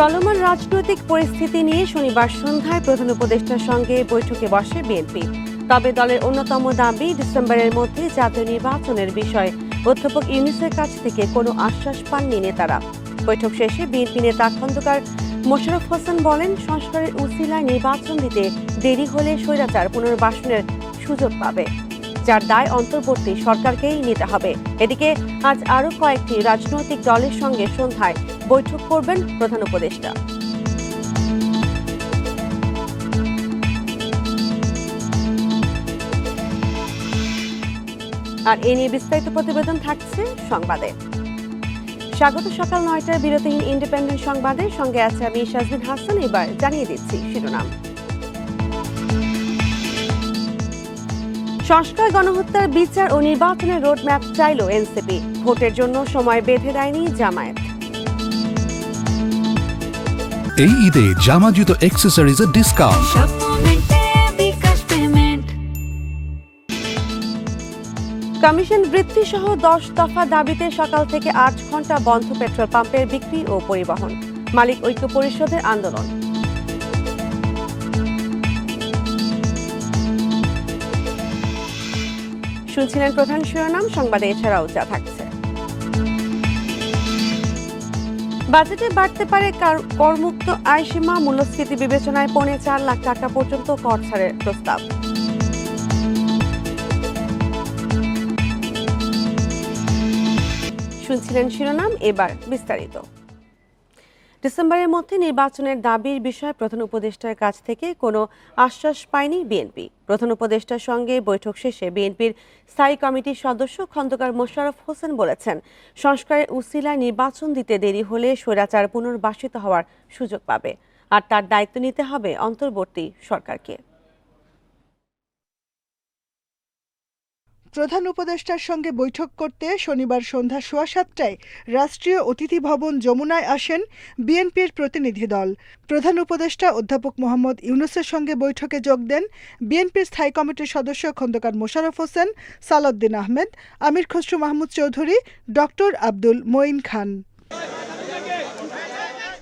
চলমান রাজনৈতিক পরিস্থিতি নিয়ে শনিবার সন্ধ্যায় প্রধান উপদেষ্টার সঙ্গে বৈঠকে বসে বিএনপি। তবে দলের অন্যতম দাবি, ডিসেম্বরের মধ্যে জাতীয় নির্বাচনের বিষয়ে অধ্যাপক ইউনূসের কাছ থেকে কোনো আশ্বাস পাননি নেতারা। বৈঠক শেষে বিএনপি নেতা খন্দকার মোশাররফ হোসেন বলেন, সংস্কারের উসিলায় নির্বাচন দিতে দেরি হলে স্বৈরাচার পুনর্বাসনের সুযোগ পাবে, যার দায় অন্তর্বর্তী সরকারকেই নিতে হবে। এদিকে আজ আরও কয়েকটি রাজনৈতিক দলের সঙ্গে সন্ধ্যায় বৈঠক করবেন প্রধান উপদেষ্টা। আর এ নিয়ে বিস্তারিত প্রতিবেদন থাকছে সংবাদে। স্বাগত সকাল ৯টার বিরতিহীন ইন্ডিপেন্ডেন্ট সংবাদের সঙ্গে আছে আমি শাজমিন হাসান। এবার জানিয়ে দিচ্ছি শিরোনাম। সংস্কার, গণহত্যার বিচার ও নির্বাচনের রোডম্যাপ চাইল এনসিপি। ভোটের জন্য সময় বেঁধে দেয়নি জামায়াত। এই ঈদে জামা জুতো অ্যাক্সেসরিজের ডিসকাউন্ট। কমিশন বৃদ্ধি সহ 10 দফা দাবিতে সকাল থেকে 8 ঘন্টা বন্ধ পেট্রোল পাম্পের বিক্রি ও পরিবহন। মালিক ঐক্য পরিষদের আন্দোলন। শুনছিলেন প্রধান শিরোনাম, সংবাদে এছাড়াও যা থাকছে। বাজেটে বাড়তে পারে করমুক্ত আয়সীমা, মূল্যস্ফীতি বিবেচনায় 4.5 লাখ টাকা পর্যন্ত কর ছাড়ের প্রস্তাব। শুনছিলেন শিরোনাম, এবার বিস্তারিত। ডিসেম্বরের মধ্যে নির্বাচনের দাবির বিষয়ে প্রধান উপদেষ্টার কাছ থেকে কোনো আশ্বাস পায়নি বিএনপি। প্রধান উপদেষ্টার সঙ্গে বৈঠক শেষে বিএনপির স্থায়ী কমিটির সদস্য খন্দকার মোশাররফ হোসেন বলেছেন, সংস্কারের উসিলায় নির্বাচন দিতে দেরি হলে স্বৈরাচার পুনর্বাসিত হওয়ার সুযোগ পাবে, আর তার দায়িত্ব নিতে হবে অন্তর্বর্তী সরকারকে। প্রধান উপদেষ্টার সঙ্গে বৈঠক করতে শনিবার সন্ধ্যা 7:15টায় রাষ্ট্রীয় অতিথি ভবন যমুনায় আসেন বিএনপির প্রতিনিধি দল। প্রধান উপদেষ্টা অধ্যাপক মোহাম্মদ ইউনূসের সঙ্গে বৈঠকে যোগ দেন বিএনপির স্থায়ী কমিটির সদস্য খন্দকার মোশাররফ হোসেন, সালাউদ্দিন আহমেদ, আমির খসরু মাহমুদ চৌধুরী, ডক্টর আব্দুল মঈন খান।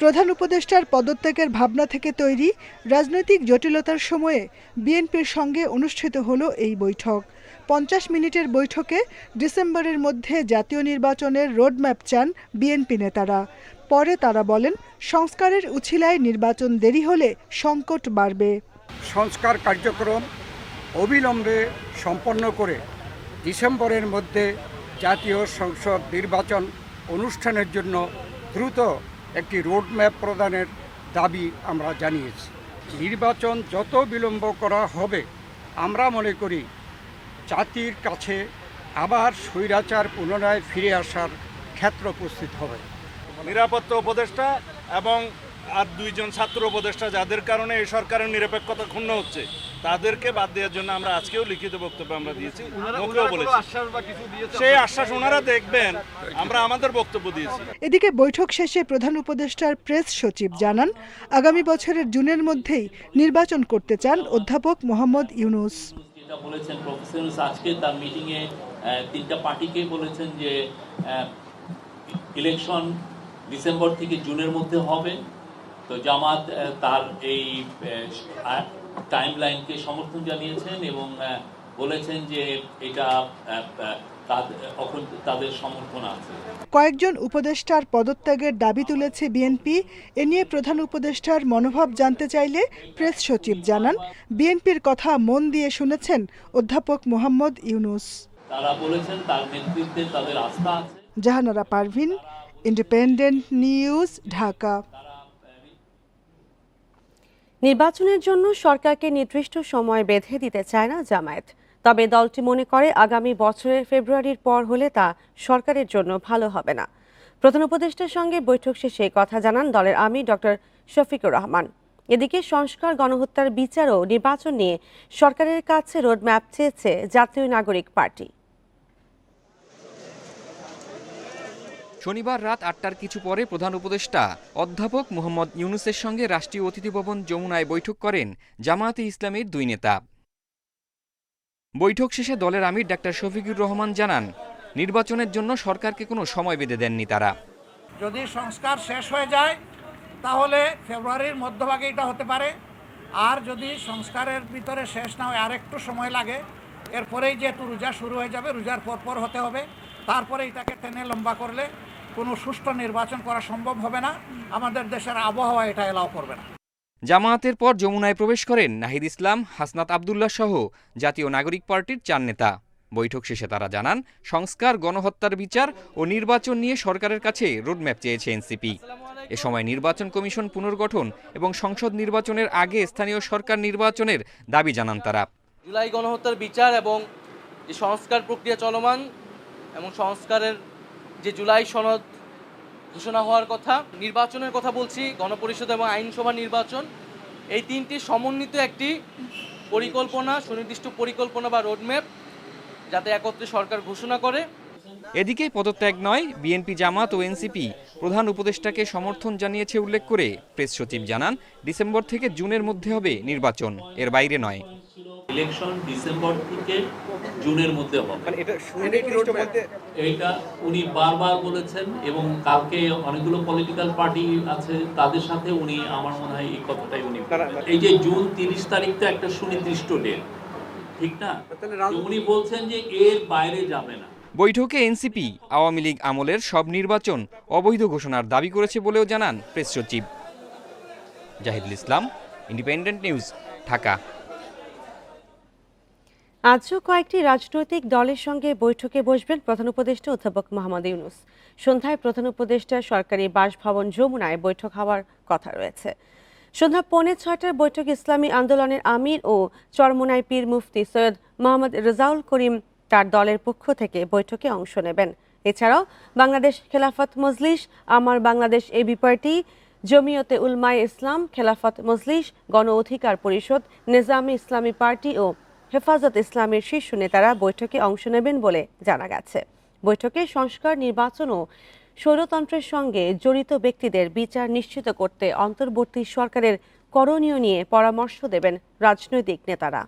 প্রধান উপদেষ্টার পদত্যাগের ভাবনা থেকে তৈরি রাজনৈতিক জটিলতার সময়ে বিএনপির সঙ্গে অনুষ্ঠিত হলো এই বৈঠক। 50 মিনিটের বৈঠকে ডিসেম্বরের মধ্যে জাতীয় নির্বাচনের রোডম্যাপ চান বিএনপি নেতারা। পরে তারা বলেন, সংস্কারের উছিলায় নির্বাচন দেরি হলে সংকট বাড়বে। সংস্কার কার্যক্রম অবিলম্বে সম্পন্ন করে ডিসেম্বরের মধ্যে জাতীয় সংসদ নির্বাচন অনুষ্ঠানের জন্য দ্রুত একটি রোডম্যাপ প্রদানের দাবি আমরা জানিয়েছি। নির্বাচন যত বিলম্ব করা হবে, আমরা মনে করি জাতির কাছে আবার স্বৈরাচার পুনরায় ফিরে আসার ক্ষেত্র উপস্থিত হবে। নিরাপত্তা উপদেষ্টা এবং আর 2 জন ছাত্র উপদেষ্টা, যাদের কারণে এই সরকারের নিরপেক্ষতা ক্ষুণ্ণ হচ্ছে, তাদেরকে বাদ দেওয়ার জন্য আমরা আজকেও লিখিত বক্তব্য আমরা দিয়েছি। সেই আশ্বাস ওনারা দেখবেন, আমরা আমাদের বক্তব্য দিয়েছি। এদিকে বৈঠক শেষে প্রধান উপদেষ্টার প্রেস সচিব জানান, আগামী বছরের জুনের মধ্যেই নির্বাচন করতে চান অধ্যাপক মোহাম্মদ ইউনূস। বলেছেন প্রফেসর আজকে তার মিটিংয়ে 3টা পার্টিকে বলেছেন যে ইলেকশন ডিসেম্বর থেকে জুনের মধ্যে হবে। তো জামাত তার এই টাইমলাইনকে সমর্থন জানিয়েছেন এবং বলেছেন যে এটা তাদের সমর্থন আছে। কয়েকজন উপদেষ্টার পদত্যাগের দাবি তুলেছে বিএনপি। এ নিয়ে প্রধান উপদেষ্টার মনোভাব জানতে চাইলে প্রেস সচিব জানান, বিএনপির কথা মন দিয়ে শুনেছেন অধ্যাপক মোহাম্মদ ইউনূস। তারা বলেছেন তার নেতৃত্বে তাদের আস্থা আছে। Jahanara Parvin, independent news, Dhaka. নির্বাচনের জন্য সরকারকে নির্দিষ্ট সময় বেঁধে দিতে চায় না জামায়াত। তবে দলটি মনে করে আগামী বছরের ফেব্রুয়ারির পর হলে তা সরকারের জন্য ভালো হবে না। প্রধান উপদেষ্টার সঙ্গে বৈঠক শেষে কথা জানান দলের আমির ডক্টর শফিকুর রহমান। এদিকে সংস্কার, গণহত্যার বিচার ও নির্বাচন নিয়ে সরকারের কাছে রোডম্যাপ চেয়েছে জাতীয় নাগরিক পার্টি। শনিবার রাত 8টার কিছু পরে প্রধান উপদেষ্টা অধ্যাপক মোহাম্মদ ইউনূসের সঙ্গে রাষ্ট্রীয় অতিথি ভবন যমুনায় বৈঠক করেন জামায়াতে ইসলামীর 2 নেতা। বৈঠক শেষে দলের আমির ডাক্তার শফিকুর রহমান জানান, নির্বাচনের জন্য সরকারকে কোনো সময় বেঁধে দেননি তারা। যদি সংস্কার শেষ হয়ে যায় তাহলে ফেব্রুয়ারির মধ্যভাগে এটা হতে পারে। আর যদি সংস্কারের ভিতরে শেষ না হয়, আরেকটু সময় লাগে, এরপরেই যেহেতু রোজা শুরু হয়ে যাবে, রোজার পর হতে হবে, তারপরে এটাকে টেনে লম্বা করলে কোনো সুষ্ঠু নির্বাচন করা সম্ভব হবে না। আমাদের দেশের আবহাওয়া এটা এলাও করবে না। জামায়াতের পর যমুনায় প্রবেশ করেন নাহিদ ইসলাম, হাসনাত আবদুল্লাহ সহ জাতীয় নাগরিক পার্টির 4 নেতা। বৈঠক শেষে তারা জানান, সংস্কার, গণহত্যার বিচার ও নির্বাচন নিয়ে সরকারের কাছে রোডম্যাপ চেয়েছে এনসিপি। এ সময় নির্বাচন কমিশন পুনর্গঠন এবং সংসদ নির্বাচনের আগে স্থানীয় সরকার নির্বাচনের দাবি জানান তারা। জুলাই গণহত্যার বিচার এবং যে সংস্কার প্রক্রিয়া চলমান এবং সংস্কারের যে জুলাই সনদ ঘোষণা হওয়ার কথা, নির্বাচনের কথা বলছি, গণপরিষদ এবং আইনসভা নির্বাচন, এই 3টি সমন্বিত একটি পরিকল্পনা, সুনির্দিষ্ট পরিকল্পনা বা রোডম্যাপ যাতে একত্রে সরকার ঘোষণা করে। এদিকে পদত্যাগ নয়, বিএনপি, জামাত ও এনসিপি প্রধান উপদেষ্টাকে সমর্থন জানিয়েছে উল্লেখ করে প্রেস সচিব জানান, ডিসেম্বর থেকে জুনের মধ্যে হবে নির্বাচন, এর বাইরে নয়। ইলেকশন ডিসেম্বর থেকে জুনের মধ্যে হবে, এইটা উনি বারবার বলেছেন এবং কালকে অনেকগুলো পলিটিক্যাল পার্টি আছে তাদের সাথে উনি, আমার মনে হয় এই কথাটাই উনি, এই যে জুন 30 তারিখ তো একটা সুনির্দিষ্ট ডেট, ঠিক না? উনি বলছেন যে এর বাইরে যাবে না। বৈঠকে এনসিপি আওয়ামী লীগ আমলের সব নির্বাচন অবৈধ ঘোষণার দাবি করেছে বলেও জানান প্রেস সচিব। জাহিদুল ইসলাম, ইন্ডিপেন্ডেন্ট নিউজ, ঢাকা। আজও কয়েকটি রাজনৈতিক দলের সঙ্গে বৈঠকে বসবেন প্রধান উপদেষ্টা অধ্যাপক মোহাম্মদ ইউনূস। সন্ধ্যায় প্রধান উপদেষ্টা সরকারি বাসভবন যমুনায় বৈঠক হওয়ার কথা রয়েছে। সন্ধ্যা 5:45টার বৈঠক ইসলামী আন্দোলনের আমির ও চরমোনাই পীর মুফতি সৈয়দ মোহাম্মদ রেজাউল করিম তার দলের পক্ষ থেকে বৈঠকে অংশ নেবেন। এছাড়াও বাংলাদেশ খেলাফত মজলিস, আমার বাংলাদেশ এবি পার্টি, জমিয়তে উলমায়ে ইসলাম, খেলাফত মজলিস, গণ অধিকার পরিষদ, নিজামী ইসলামী পার্টি ও হেফাজত ইসলামের শীর্ষ নেতারা বৈঠকে অংশ নেবেন বলে জানা গেছে। বৈঠকে সংস্কার, নির্বাচন ও স্বৈরতন্ত্রের সঙ্গে জড়িত ব্যক্তিদের বিচার নিশ্চিত করতে অন্তর্বর্তী সরকারের করণীয় নিয়ে পরামর্শ দেবেন রাজনৈতিক নেতারা।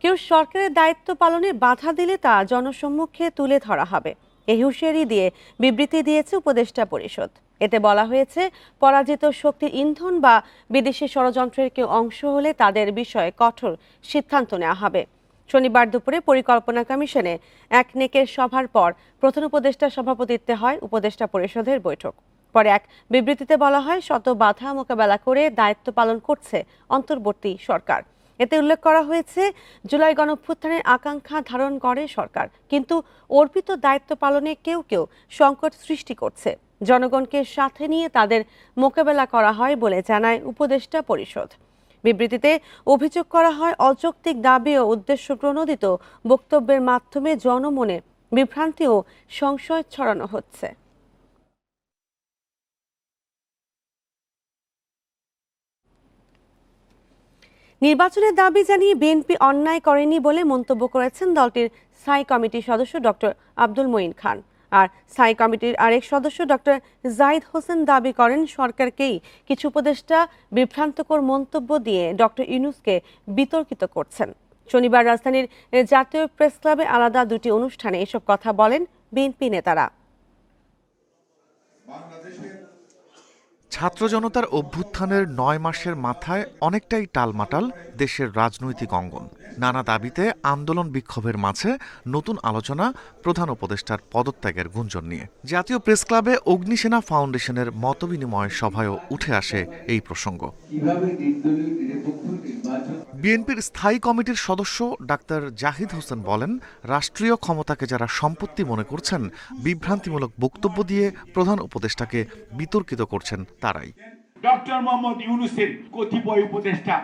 কেউ সরকারের দায়িত্ব পালনে বাধা দিলে তা জনসম্মুখে তুলে ধরা হবে, এই হুঁশিয়ারি দিয়ে বিবৃতি দিয়েছে উপদেষ্টা পরিষদ। এতে বলা হয়েছে, পরাজিত শক্তির ইন্ধন বা বিদেশি ষড়যন্ত্রের কেউ অংশ হলে তাদের বিষয়ে কঠোর সিদ্ধান্ত নেওয়া হবে। শনিবার দুপুরে পরিকল্পনা কমিশনে এক নেকের সভার পর প্রধান উপদেষ্টার সভাপতিত্বে হয় উপদেষ্টা পরিষদের বৈঠক। পরে এক বিবৃতিতে বলা হয়, শত বাধা মোকাবেলা করে দায়িত্ব পালন করছে অন্তর্বর্তী সরকার। এতে উল্লেখ করা হয়েছে, জুলাই গণঅভ্যুত্থানের আকাঙ্ক্ষা ধারণ করে সরকার, কিন্তু অর্পিত দায়িত্ব পালনে কেউ কেউ সংকট সৃষ্টি করছে। জনগণকে সাথে নিয়ে তাদের মোকাবেলা করা হয় বলে জানায় উপদেষ্টা পরিষদ। বিবৃতিতে অভিযোগ করা হয়, অযৌক্তিক দাবি ও উদ্দেশ্য প্রণোদিত বক্তব্যের মাধ্যমে জনমনে বিভ্রান্তি ও সংশয় ছড়ানো হচ্ছে। নির্বাচনের দাবি জানিয়ে বিএনপি অন্যায় করেনি বলে মন্তব্য করেছেন দলটির স্থায়ী কমিটির সদস্য ডক্টর আব্দুল মঈন খান। আর স্থায়ী কমিটির আরেক সদস্য ডক্টর জাহিদ হোসেন দাবি করেন, সরকারকেই কিছু উপদেষ্টা বিভ্রান্তকর মন্তব্য দিয়ে ডক্টর ইউনূসকে বিতর্কিত করছেন। শনিবার রাজধানীর জাতীয় প্রেস ক্লাবে আলাদা দুটি অনুষ্ঠানে এসব কথা বলেন বিএনপি নেতারা। ছাত্র জনতার অভ্যুত্থানের 9 মাসের মাথায় অনেকটাই টালমাটাল দেশের রাজনৈতিক অঙ্গন। নানা দাবিতে আন্দোলন বিক্ষোভের মাঝে নতুন আলোচনা প্রধান উপদেষ্টার পদত্যাগের গুঞ্জন নিয়ে। জাতীয় প্রেস ক্লাবে অগ্নিসেনা ফাউন্ডেশনের মতবিনিময় সভায়ও উঠে আসে এই প্রসঙ্গ। বিএনপির স্থায়ী কমিটির সদস্য ডাক্তার জাহিদ হোসেন বলেন, রাষ্ট্রীয় ক্ষমতাকে যারা সম্পত্তি মনে করছেন, বিভ্রান্তিমূলক বক্তব্য দিয়ে প্রধান উপদেষ্টাকে বিতর্কিত করছেন তারাই। ডক্টর মোহাম্মদ ইউনূসের কতিপয় উপদেষ্টা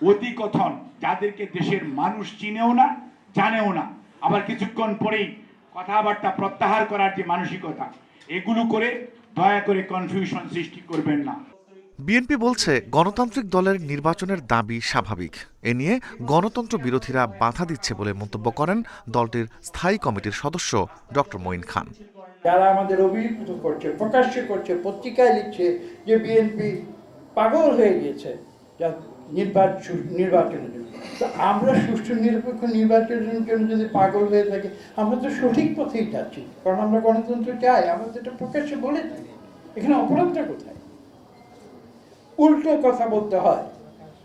অতি কথন, যাদেরকে দেশের মানুষ চিনেও না, জানেও না, আবার কিছুক্ষণ পরেই কথাবার্তা প্রত্যাহার করার যে মানসিকতা, এগুলো করে দয়া করে কনফিউশন সৃষ্টি করবেন না। বিএনপি বলছে, গণতান্ত্রিক দলের নির্বাচনের দাবি স্বাভাবিক। এ নিয়ে গণতন্ত্র বিরোধীরা বাধা দিচ্ছে বলে মন্তব্য করেন দলটির স্থায়ী কমিটির সদস্য ডক্টর মঈন খান। যারা আমাদের অভিহিত করছে, প্রকাশ্য করছে, পত্রিকায় লিখছে যে বিএনপি পাগল হয়ে গিয়েছে, নির্বাচনের জন্য। তো আমরা সুষ্ঠু নিরপেক্ষ নির্বাচনের জন্য যদি পাগল হয়ে থাকি, আমরা তো সঠিক পথেই যাচ্ছি, কারণ আমরা গণতন্ত্র চাই, আমরা তো এটা প্রকাশ্যে বলে থাকি। এখানে অপরাধটা কোথায়? উল্টো কথা বলতে হয়,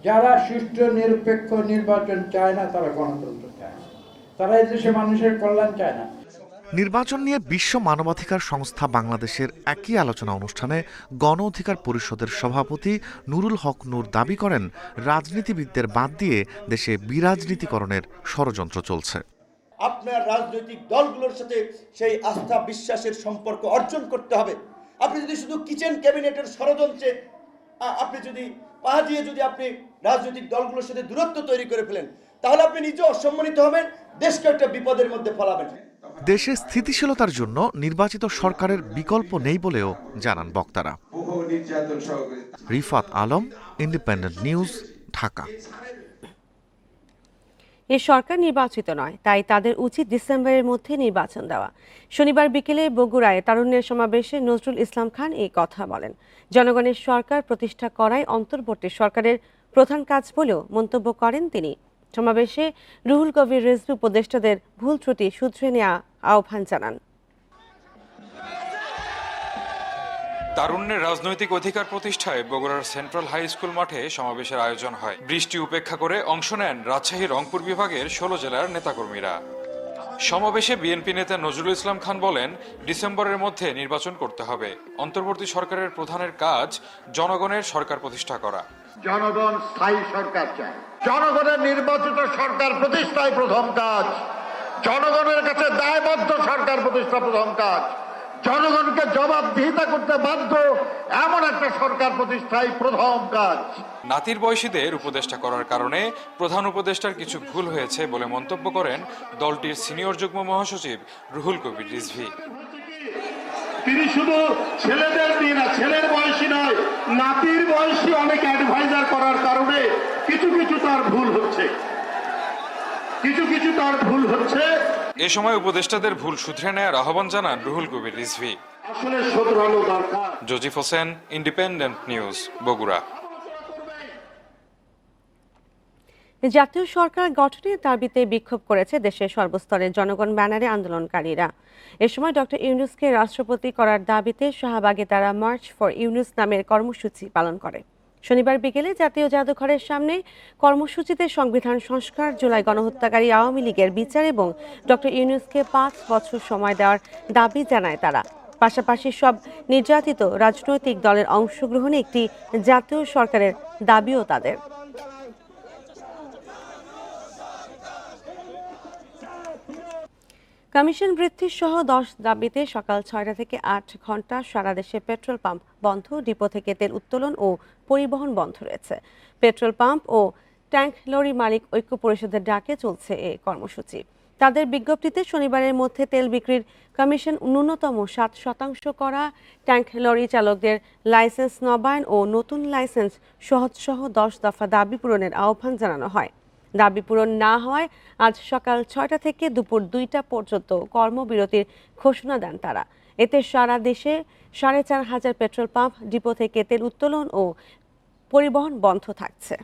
যারা সুষ্ঠু নিরপেক্ষ নির্বাচন চায় না তারা গণতন্ত্র চায় না, তারা এদেশে মানুষের কল্যাণ চায় না। নির্বাচন নিয়ে বিশ্ব মানবাধিকার সংস্থা বাংলাদেশের একই আলোচনা অনুষ্ঠানে গণ অধিকার পরিষদের সভাপতি নুরুল হক নূর দাবি করেন, রাজনীতিবিদদের বাদ দিয়ে দেশে বিরাজনীতিকরণের ষড়যন্ত্র চলছে। আপনার রাজনৈতিক দলগুলোর সাথে সেই আস্থা বিশ্বাসের সম্পর্ক অর্জন করতে হবে। আপনি যদি শুধু কিচেন ক্যাবিনেটের ষড়যন্ত্রে আপনি যদি পা দিয়ে যদি আপনি রাজনৈতিক দলগুলোর সাথে দূরত্ব তৈরি করে ফেলেন, তাহলে আপনি নিজে অসম্মানিত হবেন, দেশকে একটা বিপদের মধ্যে ফেলাবেন। দেশে স্থিতিশীলতার জন্য নির্বাচিত সরকারের বিকল্প নেই বলেও জানান বক্তারা। Rifat Alam, independent news, Dhaka. এ সরকার নির্বাচিত নয়, তাই তাদের উচিত ডিসেম্বরের মধ্যে নির্বাচন দেওয়া। শনিবার বিকেলে বগুড়ায় তারুণ্যের সমাবেশে নজরুল ইসলাম খান এই কথা বলেন। জনগণের সরকার প্রতিষ্ঠা করাই অন্তর্বর্তী সরকারের প্রধান কাজ বলেও মন্তব্য করেন তিনি। সমাবেশে রুহুল কবির রিজভী উপদেষ্টাদের ভুল ত্রুটি শুধরে নেওয়া আহ্বান জানান। তারুণ্যের রাজনৈতিক অধিকার প্রতিষ্ঠায় বগুড়ার সেন্ট্রাল হাই স্কুল মাঠে সমাবেশের আয়োজন হয়। বৃষ্টি উপেক্ষা করে অংশ নেন রাজশাহী রংপুর বিভাগের 16 জেলার নেতাকর্মীরা। সমাবেশে বিএনপি নেতা নজরুল ইসলাম খান বলেন, ডিসেম্বরের মধ্যে নির্বাচন করতে হবে। অন্তর্বর্তী সরকারের প্রধানের কাজ জনগণের সরকার প্রতিষ্ঠা করা। জনগণ স্থায়ী সরকার চায়, জনগণের নির্বাচিত সরকার প্রতিষ্ঠাই প্রথম কাজ। জনগণের কাছে দায়বদ্ধ সরকার প্রতিষ্ঠা প্রথম কাজ। জনগণকে জবাবদিহিতা করতে বাধ্য এমন একটা সরকার প্রতিষ্ঠাই প্রথম কাজ। নাতির বয়সীদের উপদেষ্টা করার কারণে প্রধান উপদেষ্টার কিছু ভুল হয়েছে বলে মন্তব্য করেন দলটির সিনিয়র যুগ্ম মহাসচিব রুহুল কবির রিজভী। তিনি শুধু ছেলেদের দিয়ে না, ছেলের বয়সী নয়, নাতির বয়সী অনেক অ্যাডভাইজার করার কারণে কিছু কিছু তার ভুল হচ্ছে। এ সময় উপদেষ্টাদের ভুল শুধরে নেয়ার আহ্বান জানান রুহুল কবির রিজভী। আসলে শুধরানো দরকার। জজিফ হোসেন, ইন্ডিপেন্ডেন্ট নিউজ, বগুড়া। জাতীয় সরকার গঠনের দাবিতে বিক্ষোভ করেছে দেশের সর্বস্তরের জনগণ ব্যানারে আন্দোলনকারীরা। এ সময় ডক্টর ইউনূসকে রাষ্ট্রপতি করার দাবিতে শাহবাগে তারা মার্চ ফর ইউনূস নামের কর্মসূচি পালন করে। শনিবার বিকেলে জাতীয় জাদুঘরের সামনে কর্মসূচিতে সংবিধান সংস্কার, জুলাই গণহত্যাকারী আওয়ামী লীগের বিচার এবং ডক্টর ইউনূসকে 5 বছর সময় দেওয়ার দাবি জানায় তারা। পাশাপাশি সব নির্যাতিত রাজনৈতিক দলের অংশগ্রহণে একটি জাতীয় সরকারের দাবিও তাদের। কমিশন বৃদ্ধি সহ 10 দাবিতে সকাল 6টা থেকে 8 ঘন্টা সারা দেশে পেট্রোল পাম্প বন্ধ, ডিপো থেকে তেল উত্তোলন ও পরিবহন বন্ধ রয়েছে। পেট্রোল পাম্প ও ট্যাঙ্ক লরি মালিক ঐক্য পরিষদের ডাকে চলছে এই কর্মসূচি। তাদের বিজ্ঞপ্তিতে শনিবারের মধ্যে তেল বিক্রির কমিশন ন্যূনতম 7% করা, ট্যাঙ্ক লরি চালকদের লাইসেন্স নবায়ন ও নতুন লাইসেন্স সহজসহ 10 দফা দাবি পূরণের আহ্বান জানানো হয়। দাবি পূরণ না হওয়ায় আজ সকাল 6টা থেকে দুপুর 2টা পর্যন্ত কর্মবিরতির ঘোষণা দেন তারা। এতে সারা দেশে 4,500 পেট্রোল পাম্প, ডিপো থেকে তেল উত্তোলন ও পরিবহন বন্ধ থাকছে।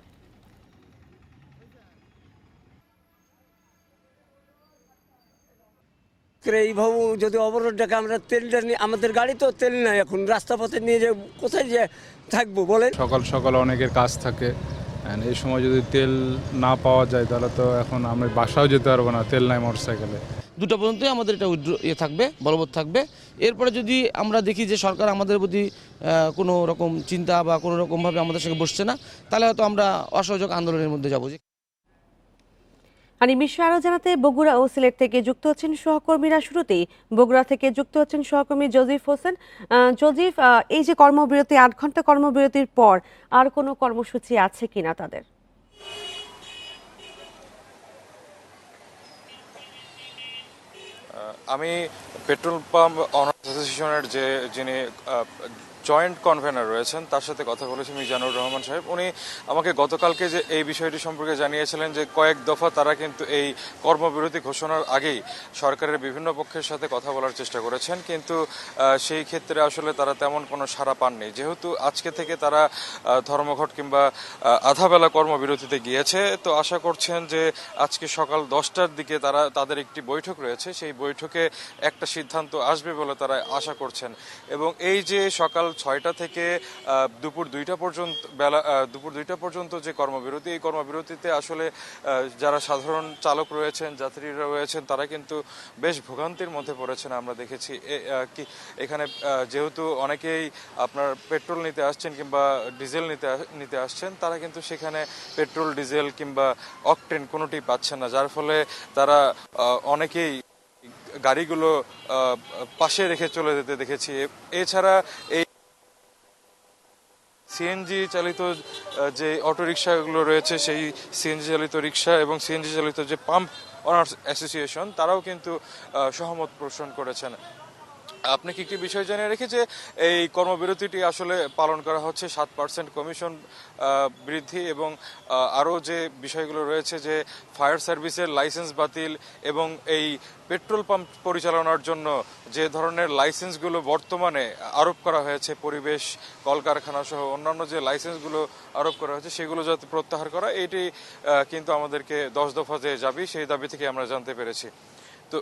এইভাবে যদি অবরোধ ডাকে, আমরা তেলটা নিয়ে, আমাদের গাড়ি তো তেল নাই, এখন রাস্তা পথে নিয়ে যে কোথায় যে থাকবো বলেন। সকাল সকাল অনেকের কাজ থাকে, এই সময় যদি তেল না পাওয়া যায় তাহলে তো এখন আমরা বাসাও যেতে পারবো না, তেল নাই মোটরসাইকেলে। 2টা পর্যন্তই আমাদের এটা থাকবে, বলবৎ থাকবে। এরপরে যদি আমরা দেখি যে সরকার আমাদের প্রতি কোনো রকম চিন্তা বা কোনো রকমভাবে আমাদের সঙ্গে বসছে না, তাহলে হয়তো আমরা অসহযোগ আন্দোলনের মধ্যে যাবো। আর এই বিষয়ে আরও জানাতে বগুড়া ও সিলেট থেকে যুক্ত হচ্ছেন সহকর্মীরা। শুরুতেই বগুড়া থেকে যুক্ত হচ্ছেন সহকর্মী জজিফ হোসেন। জজিফ, এই যে কর্মবিরতি, 8 ঘন্টা কর্মবিরতির পর আর কোনো কর্মসূচি আছে কিনা তাদের? আমি পেট্রোল পাম্প অনার্স অ্যাসোসিয়েশনের যিনি জয়েন্ট কনভেনার রয়েছেন তার সাথে কথা বলেছি মিজানুর রহমান সাহেব। উনি আমাকে গতকালকে যে এই বিষয়টি সম্পর্কে জানিয়েছিলেন যে কয়েক দফা তারা কিন্তু এই কর্মবিরতি ঘোষণার আগেই সরকারের বিভিন্ন পক্ষের সাথে কথা বলার চেষ্টা করেছেন, কিন্তু সেই ক্ষেত্রে আসলে তারা তেমন কোনো সাড়া পাননি। যেহেতু আজকে থেকে তারা ধর্মঘট কিংবা আধাবেলা কর্মবিরতিতে গিয়েছে, তো আশা করছেন যে আজকে সকাল 10টার দিকে তাদের একটি বৈঠক রয়েছে, সেই বৈঠকে একটা সিদ্ধান্ত আসবে বলে তারা আশা করছেন। এবং এই যে সকাল 6টা থেকে দুপুর 2টা পর্যন্ত যে কর্মবিরতি, এই কর্মবিরতিতে আসলে যারা সাধারণ চালক রয়েছেন, যাত্রীরা রয়েছেন, তারা কিন্তু বেশ ভোগান্তির মধ্যে পড়েছেন। আমরা দেখেছি এখানে যেহেতু অনেকেই আপনার পেট্রোল নিতে আসছেন কিংবা ডিজেল নিতে আসছেন, তারা কিন্তু সেখানে পেট্রোল, ডিজেল কিংবা অকটেন কোনোটি পাচ্ছেন না, যার ফলে তারা অনেকেই গাড়িগুলো পাশে রেখে চলে যেতে দেখেছি। এছাড়া এই সিএনজি চালিত যে অটোরিকশাগুলো রয়েছে, সেই সিএনজি চালিত রিকশা এবং সিএনজি চালিত যে পাম্প অনার্স অ্যাসোসিয়েশন, তারাও কিন্তু সহমত পোষণ করেছেন। আপনাকে একটি বিষয় জানিয়ে রেখে যে এই কর্মবিরতিটি আসলে পালন করা হচ্ছে 7% কমিশন বৃদ্ধি এবং আরও যে বিষয়গুলো রয়েছে যে ফায়ার সার্ভিসের লাইসেন্স বাতিল এবং এই পেট্রোল পাম্প পরিচালনার জন্য যে ধরনের লাইসেন্সগুলো বর্তমানে আরোপ করা হয়েছে, পরিবেশ, কলকারখানা সহ অন্যান্য যে লাইসেন্সগুলো আরোপ করা হয়েছে সেগুলো যাতে প্রত্যাহার করা, এটি কিন্তু আমাদেরকে 10 দফা যে দাবি, সেই দাবি থেকে আমরা জানতে পেরেছি। তো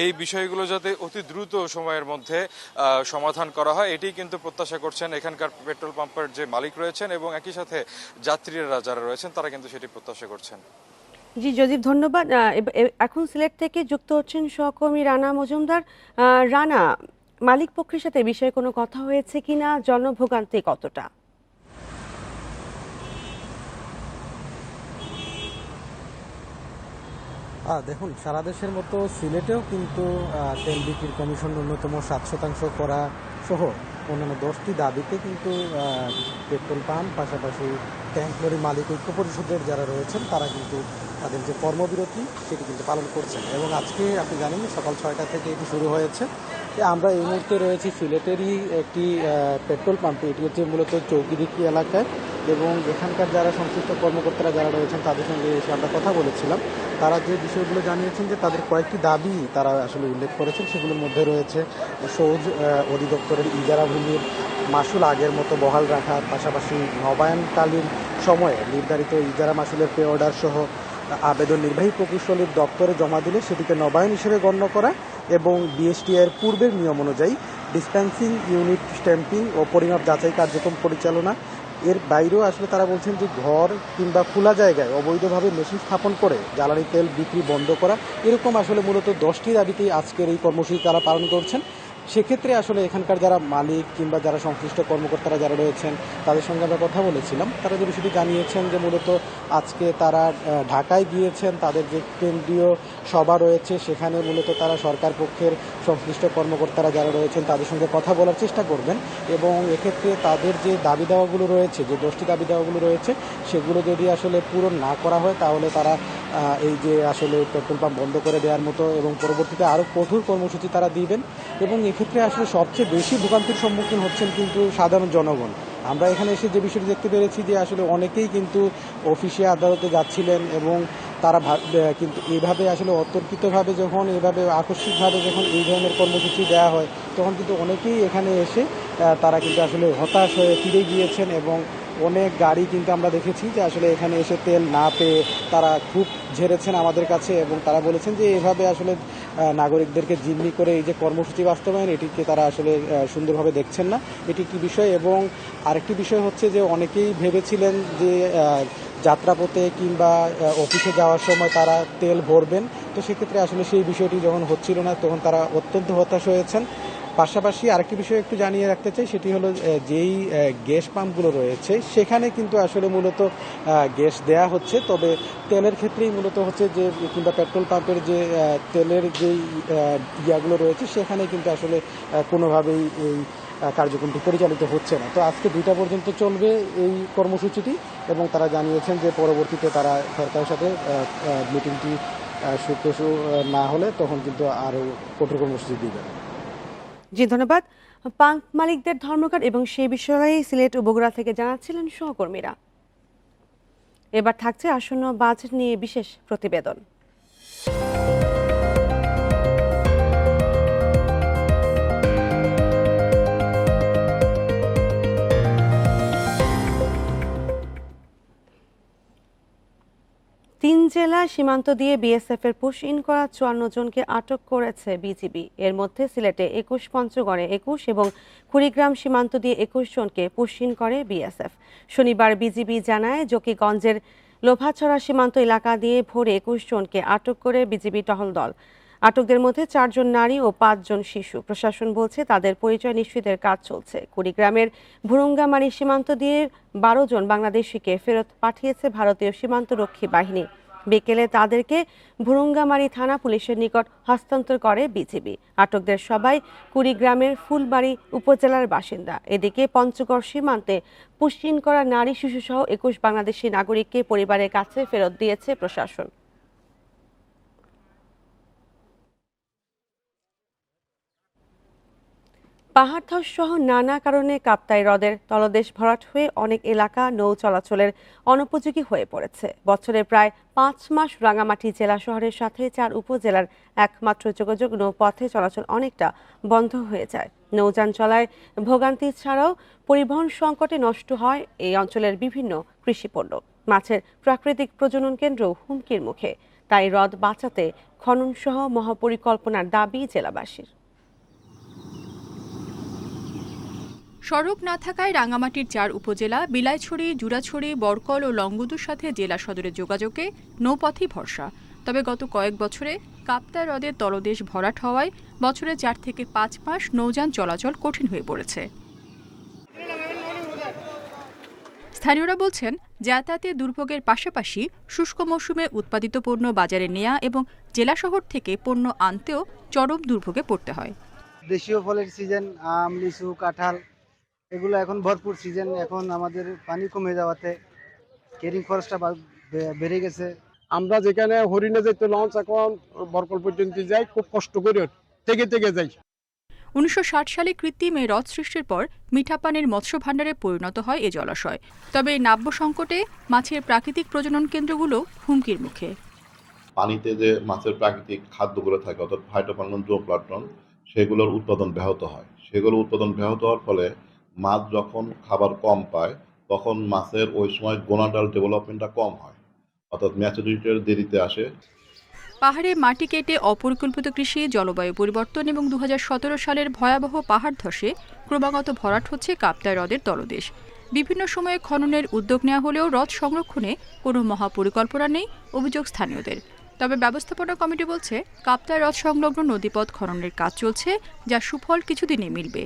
এই বিষয়গুলো যাতে অতি দ্রুত সময়ের মধ্যে সমাধান করা হয়, এটি কিন্তু প্রত্যাশা করছেন এখানকার পেট্রোল পাম্পের যে মালিক রয়েছেন এবং একই সাথে যাত্রীরা যারা রয়েছেন, তারা কিন্তু সেটি প্রত্যাশা করছেন। জি জদীপ, ধন্যবাদ। এখন সিলেট থেকে যুক্ত হচ্ছেন সহকর্মী রানা মজুমদার। রানা, মালিক পক্ষের সাথে বিষয়ে কোনো কথা হয়েছে কিনা, জনভোগান্তি কতটা? দেখুন, সারা দেশের মতো সিলেটেও কিন্তু তেল বিক্রির কমিশন ন্যূনতম 7% করা সহ অন্যান্য 10টি দাবিতে কিন্তু পেট্রোল পাম্প, পাশাপাশি ট্যাঙ্ক লরি মালিক ঐক্য পরিষদের যারা রয়েছেন তারা কিন্তু তাদের যে কর্মবিরতি সেটি কিন্তু পালন করছেন। এবং আজকে আপনি জানেন সকাল 6টা থেকে এটি শুরু হয়েছে। আমরা এই মুহূর্তে রয়েছি সিলেটেরই একটি পেট্রোল পাম্পে, এটি হচ্ছে মূলত চৌকিদিকি এলাকায়, এবং এখানকার যারা সংশ্লিষ্ট কর্মকর্তারা যারা রয়েছেন তাদের সঙ্গে এসে আমরা কথা বলেছিলাম। তারা যে বিষয়গুলো জানিয়েছেন যে তাদের কয়েকটি দাবি তারা আসলে উল্লেখ করেছেন, সেগুলোর মধ্যে রয়েছে সৌজ অধিদপ্তরের ইজারা ভূমির মাসুল আগের মতো বহাল রাখার, পাশাপাশি নবায়নকালীন সময়ে নির্ধারিত ইজারা মাসুলের পে অর্ডার সহ আবেদন নির্বাহী প্রকৌশলীর দপ্তরে জমা দিলে সেটিকে নবায়ন হিসেবে গণ্য করা, এবং বিএসটিআই এর পূর্বের নিয়ম অনুযায়ী ডিসপেন্সিং ইউনিট স্ট্যাম্পিং ও পরিমাপ যাচাই কার্যক্রম পরিচালনা। এর বাইরেও আসলে তারা বলছেন যে ঘর কিংবা খোলা জায়গায় অবৈধভাবে মেশিন স্থাপন করে জ্বালানি তেল বিক্রি বন্ধ করা, এরকম আসলে মূলত 10টি দাবিতেই আজকের এই কর্মসূচি তারা পালন করছেন। সেক্ষেত্রে আসলে এখানকার যারা মালিক কিংবা যারা সংশ্লিষ্ট কর্মকর্তারা যারা রয়েছেন তাদের সঙ্গে আমরা কথা বলেছিলাম। তারা যে বিষয়টি জানিয়েছেন যে মূলত আজকে তারা ঢাকায় গিয়েছেন, তাদের যে কেন্দ্রীয় সভা রয়েছে সেখানে মূলত তারা সরকার পক্ষের সংশ্লিষ্ট কর্মকর্তারা যারা রয়েছেন তাদের সঙ্গে কথা বলার চেষ্টা করবেন, এবং এক্ষেত্রে তাদের যে দাবি দাওয়াগুলো রয়েছে, যে 10টি দাবি দাওয়াগুলো রয়েছে সেগুলো যদি আসলে পূরণ না করা হয় তাহলে তারা এই যে আসলে পেট্রোল পাম্প বন্ধ করে দেওয়ার মতো এবং পরবর্তীতে আরও কঠোর কর্মসূচি তারা দিবেন। এবং এক্ষেত্রে আসলে সবচেয়ে বেশি ভোগান্তির সম্মুখীন হচ্ছেন কিন্তু সাধারণ জনগণ। আমরা এখানে এসে যে বিষয়টি দেখতে পেরেছি যে আসলে অনেকেই কিন্তু অফিসে আদালতে যাচ্ছিলেন, এবং তারা কিন্তু এইভাবে আসলে অতর্কিতভাবে যখন এভাবে আকস্মিকভাবে যখন এই ধরনের কর্মসূচি দেওয়া হয় তখন কিন্তু অনেকেই এখানে এসে তারা কিন্তু আসলে হতাশ হয়ে ফিরে গিয়েছেন, এবং অনেক গাড়ি কিন্তু আমরা দেখেছি যে আসলে এখানে এসে তেল না পেয়ে তারা খুব ঝেড়েছেন আমাদের কাছে, এবং তারা বলেছেন যে এভাবে আসলে নাগরিকদেরকে জিম্মি করে এই যে কর্মসূচি বাস্তবায়ন, এটিকে তারা আসলে সুন্দরভাবে দেখছেন না, এটি একটি বিষয়। এবং আরেকটি বিষয় হচ্ছে যে অনেকেই ভেবেছিলেন যে যাত্রাপথে কিংবা অফিসে যাওয়ার সময় তারা তেল ভরবেন, তো সেক্ষেত্রে আসলে সেই বিষয়টি যখন হচ্ছিল না তখন তারা অত্যন্ত হতাশ হয়েছেন। পাশাপাশি আরেকটি বিষয় একটু জানিয়ে রাখতে চাই, সেটি হলো যেই গ্যাস পাম্পগুলো রয়েছে সেখানে কিন্তু আসলে মূলত গ্যাস দেয়া হচ্ছে, তবে তেলের ক্ষেত্রেই মূলত হচ্ছে যে কিংবা পেট্রোল পাম্পের যে তেলের যেই ইয়াগুলো রয়েছে সেখানে কিন্তু আসলে কোনোভাবেই এই কার্যক্রমটি পরিচালিত হচ্ছে না। তো আজকে 2টা পর্যন্ত চলবে এই কর্মসূচিটি, এবং তারা জানিয়েছেন যে পরবর্তীতে তারা সরকারের সাথে মিটিংটি সুপ্রসূ না হলে তখন কিন্তু আরও কঠোর কর্মসূচি দিবেন। জি ধন্যবাদ। পাঙ্ক মালিকদের ধর্মঘট এবং সেই বিষয়ে সিলেট ও বগুড়া থেকে জানাচ্ছিলেন সহকর্মীরা। এবার থাকছে আসন্ন বাজেট নিয়ে বিশেষ প্রতিবেদন। তিন জেলা সীমান্ত দিয়ে বিএসএফ এর পুশ ইন করা ৫৪ জনকে আটক করেছে বিজিবি। এর মধ্যে সিলেটে ২১, পঞ্চগড়ে ২১ এবং কুড়িগ্রাম সীমান্ত দিয়ে ২১ জনকে পুশ ইন করে বিএসএফ। শনিবার বিজিবি জানায় জকিগঞ্জের লোভাছড়া সীমান্ত এলাকা দিয়ে ভোরে ২১ জনকে আটক করে বিজিবি টহল দল। আটকদের মধ্যে ৪ জন নারী ও ৫ জন শিশু। প্রশাসন বলছে তাদের পরিচয় নিশ্চিতের কাজ চলছে। কুড়িগ্রামের ভুরুঙ্গামারি সীমান্ত দিয়ে ১২ জন বাংলাদেশিকে ফেরত পাঠিয়েছে ভারতীয় সীমান্তরক্ষী বাহিনী। বিকেলে তাদেরকে ভুরুঙ্গামারি থানা পুলিশের নিকট হস্তান্তর করে বিজিবি। আটকদের সবাই কুড়িগ্রামের ফুলবাড়ি উপজেলার বাসিন্দা। এদিকে পঞ্চগড় সীমান্তে পুশ ইন করা নারী শিশুসহ ২১ বাংলাদেশি নাগরিককে পরিবারের কাছে ফেরত দিয়েছে প্রশাসন। পাহাড় ধস সহ নানা কারণে কাপ্তাই হ্রদের তলদেশ ভরাট হয়ে অনেক এলাকা নৌ চলাচলের অনুপযোগী হয়ে পড়েছে। বছরে প্রায় ৫ মাস রাঙামাটি জেলা শহরের সাথে ৪ উপজেলার একমাত্র যোগাযোগ নৌপথে চলাচল অনেকটা বন্ধ হয়ে যায়। নৌযান চলায় ভোগান্তি ছাড়াও পরিবহন সংকটে নষ্ট হয় এই অঞ্চলের বিভিন্ন কৃষিপণ্য। মাছের প্রাকৃতিক প্রজনন কেন্দ্র হুমকির মুখে। তাই হ্রদ বাঁচাতে খননসহ মহাপরিকল্পনার দাবি জেলাবাসীর। সড়ক না থাকায় রাঙামাটির ৪ উপজেলা বিলাইছড়ি, জুরাছড়ি, বরকল ও লংগদুর সাথে জেলা সদরের যোগাযোগে নৌপথই ভরসা। তবে গত কয়েক বছরে কাপ্তাই হ্রদের তলদেশ ভরাট হওয়ায় বছরে ৪ থেকে ৫ মাস নৌযান চলাচল কঠিন হয়ে পড়েছে। স্থানীয়রা বলছেন, যাতায়াতে দুর্ভোগের পাশাপাশি শুষ্ক মৌসুমে উৎপাদিত পণ্য বাজারে নেওয়া এবং জেলা শহর থেকে পণ্য আনতেও চরম দুর্ভোগে পড়তে হয়। দেশীয় ফলের সিজন, আম, লিচু, কাঁঠাল এগুলো এখন ভরপুর সিজন। এখন আমাদের পানি কমে যাওয়াতে ক্যারিং খরচটা বেড়ে গেছে। আমরা যেখানে হরিণে যেতে লঞ্চ এখন বরকল পর্যন্ত যাই, খুব কষ্ট করে থেকে যাই। ১৯৬০ সালে কৃত্রিম এই হ্রদ সৃষ্টির পর মিঠাপানির মৎস্য ভাণ্ডারে পরিণত হয় এ জলাশয়। তবে এই নাব্য সংকটে মাছের প্রাকৃতিক প্রজনন কেন্দ্রগুলো হুমকির মুখে। পানিতে যে মাছের প্রাকৃতিক খাদ্যগুলো থাকে অর্থাৎ ফাইটোপ্লাঙ্কটন, জুওপ্লাঙ্কটন, সেগুলোর উৎপাদন ব্যাহত হয়। সেগুলো উৎপাদন ব্যাহত হওয়ার ফলে মাছ যখন খাবার কম পায় তখন মাছের ওই সময় গোনাডাল ডেভেলপমেন্টটা কম হয়, অর্থাৎ ম্যাচুরিটির দেরিতে আসে। পাহাড়ে মাটি কেটে অপরিকল্পিত কৃষি, জলবায়ু পরিবর্তন এবং ২০১৭ সালের ভয়াবহ পাহাড় ধসে ক্রমাগত ভরাট হচ্ছে কাপ্তাই হ্রদের তলদেশ। বিভিন্ন সময়ে খননের উদ্যোগ নেওয়া হলেও হ্রদ সংরক্ষণে কোনো মহাপরিকল্পনা নেই, অভিযোগ স্থানীয়দের। তবে ব্যবস্থাপনা কমিটি বলছে, কাপ্তাই হ্রদ সংলগ্ন নদীপথ খননের কাজ চলছে, যা সুফল কিছুদিনে মিলবে।